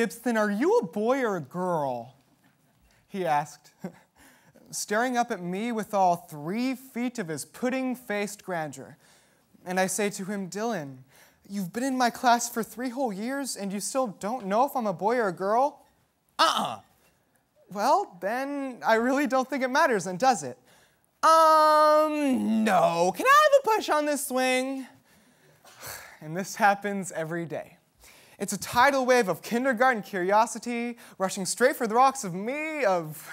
Gibson, are you a boy or a girl? He asked, staring up at me with all 3 feet of his pudding-faced grandeur. And I say to him, Dylan, you've been in my class for 3 whole years and you still don't know if I'm a boy or a girl? Well, then I really don't think it matters, then does it? No. Can I have a push on this swing? And this happens every day. It's a tidal wave of kindergarten curiosity, rushing straight for the rocks of me, of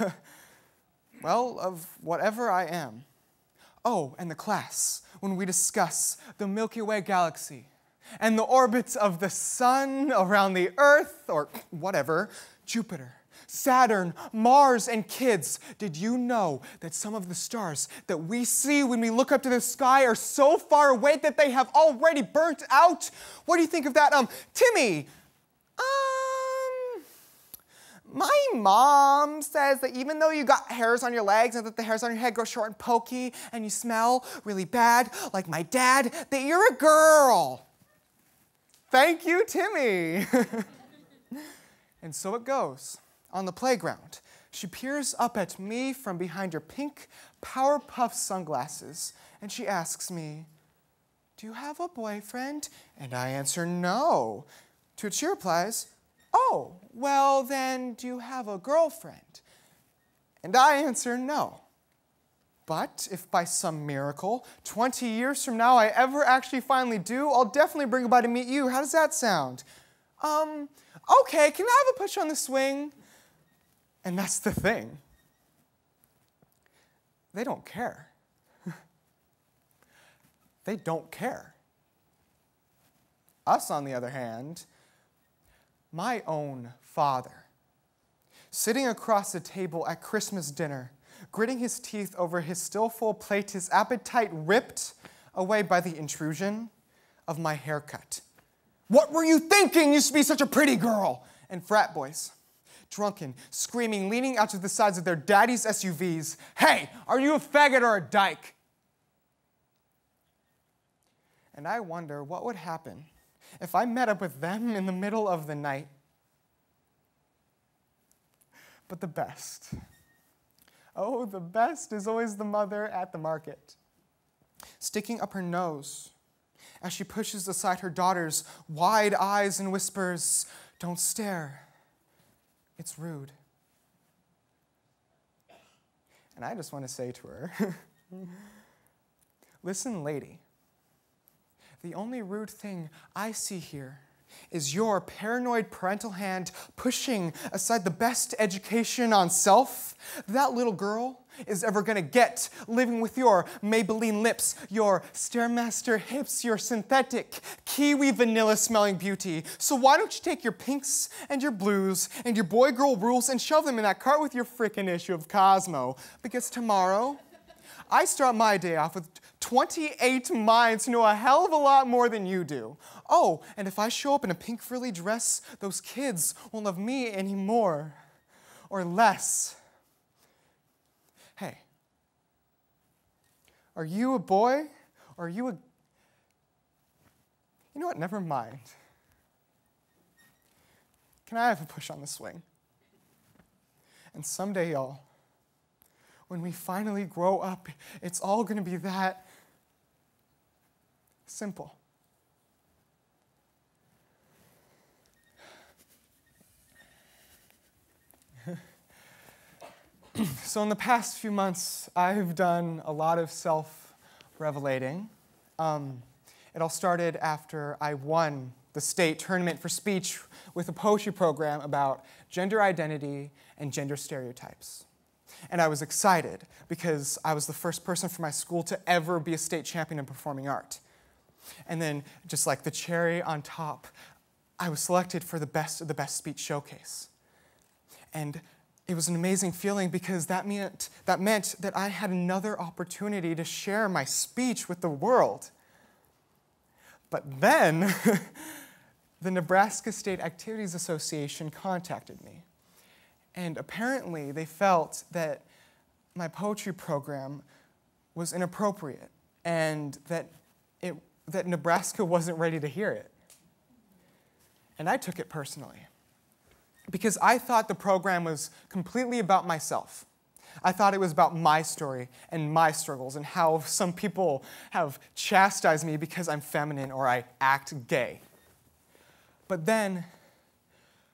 whatever I am. Oh, and the class, when we discuss the Milky Way galaxy and the orbits of the sun around the Earth, or whatever, Jupiter, Saturn, Mars, and kids, did you know that some of the stars that we see when we look up to the sky are so far away that they have already burnt out? What do you think of that? Timmy, my mom says that even though you got hairs on your legs and that the hairs on your head grow short and pokey and you smell really bad, like my dad, that you're a girl. Thank you, Timmy. And so it goes. On the playground, she peers up at me from behind her pink Powerpuff sunglasses, and she asks me, do you have a boyfriend? And I answer no. To which she replies, oh, well then, do you have a girlfriend? And I answer no. But if by some miracle, 20 years from now, I ever actually finally do, I'll definitely bring her by to meet you. How does that sound? Okay, can I have a push on the swing? And that's the thing. They don't care. They don't care. Us, on the other hand, my own father, sitting across the table at Christmas dinner, gritting his teeth over his still full plate, his appetite ripped away by the intrusion of my haircut. What were you thinking? You used to be such a pretty girl. And frat boys, drunken, screaming, leaning out to the sides of their daddy's SUVs. Hey, are you a faggot or a dyke? And I wonder what would happen if I met up with them in the middle of the night. But the best, oh, the best is always the mother at the market, sticking up her nose as she pushes aside her daughter's wide eyes and whispers, don't stare. It's rude. And I just want to say to her, listen, lady, the only rude thing I see here is your paranoid parental hand pushing aside the best education on self that little girl is ever going to get, living with your Maybelline lips, your Stairmaster hips, your synthetic kiwi vanilla-smelling beauty. So why don't you take your pinks and your blues and your boy-girl rules and shove them in that cart with your frickin' issue of Cosmo? Because tomorrow, I start my day off with 28 minds who know a hell of a lot more than you do. Oh, and if I show up in a pink frilly dress, those kids won't love me anymore or less. Hey, are you a boy or are you a... You know what, never mind. Can I have a push on the swing? And someday, y'all, when we finally grow up, it's all going to be that simple. So in the past few months, I've done a lot of self-revelating. It all started after I won the state tournament for speech with a poetry program about gender identity and gender stereotypes. And I was excited because I was the first person from my school to ever be a state champion in performing art. And then, just like the cherry on top, I was selected for the best of the best speech showcase. And it was an amazing feeling because that meant that I had another opportunity to share my speech with the world. But then, the Nebraska State Activities Association contacted me. And apparently, they felt that my poetry program was inappropriate and that Nebraska wasn't ready to hear it. And I took it personally. because I thought the program was completely about myself. I thought it was about my story and my struggles and how some people have chastised me because I'm feminine or I act gay. But then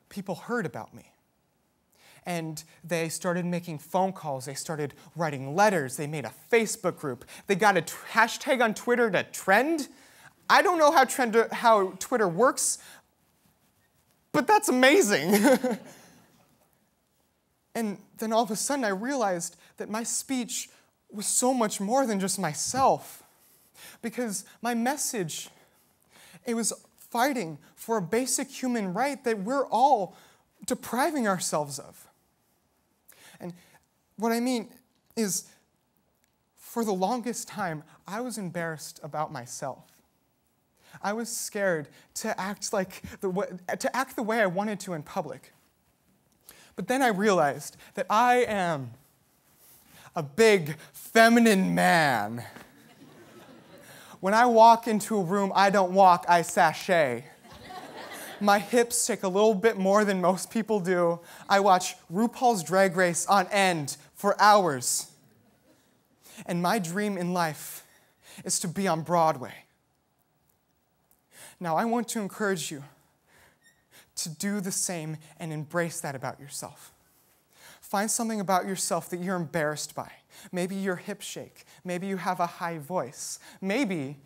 people heard about me. And they started making phone calls. They started writing letters. They made a Facebook group. They got a hashtag on Twitter to trend. I don't know how Twitter works, but that's amazing. And then all of a sudden I realized that my speech was so much more than just myself. Because my message, it was fighting for a basic human right that we're all depriving ourselves of. And what I mean is, for the longest time, I was embarrassed about myself. I was scared to act the way I wanted to in public. But then I realized that I am a big feminine man. When I walk into a room, I don't walk, I sashay. My hips take a little bit more than most people do. I watch RuPaul's Drag Race on end for hours. And my dream in life is to be on Broadway. Now, I want to encourage you to do the same and embrace that about yourself. Find something about yourself that you're embarrassed by. Maybe your hips shake. Maybe you have a high voice. Maybe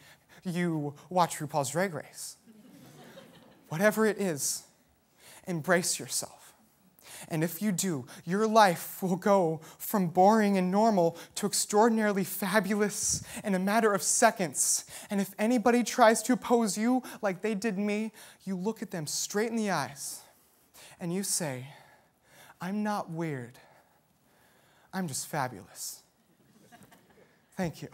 you watch RuPaul's Drag Race. Whatever it is, embrace yourself. And if you do, your life will go from boring and normal to extraordinarily fabulous in a matter of seconds. And if anybody tries to oppose you like they did me, you look at them straight in the eyes and you say, I'm not weird. I'm just fabulous. Thank you.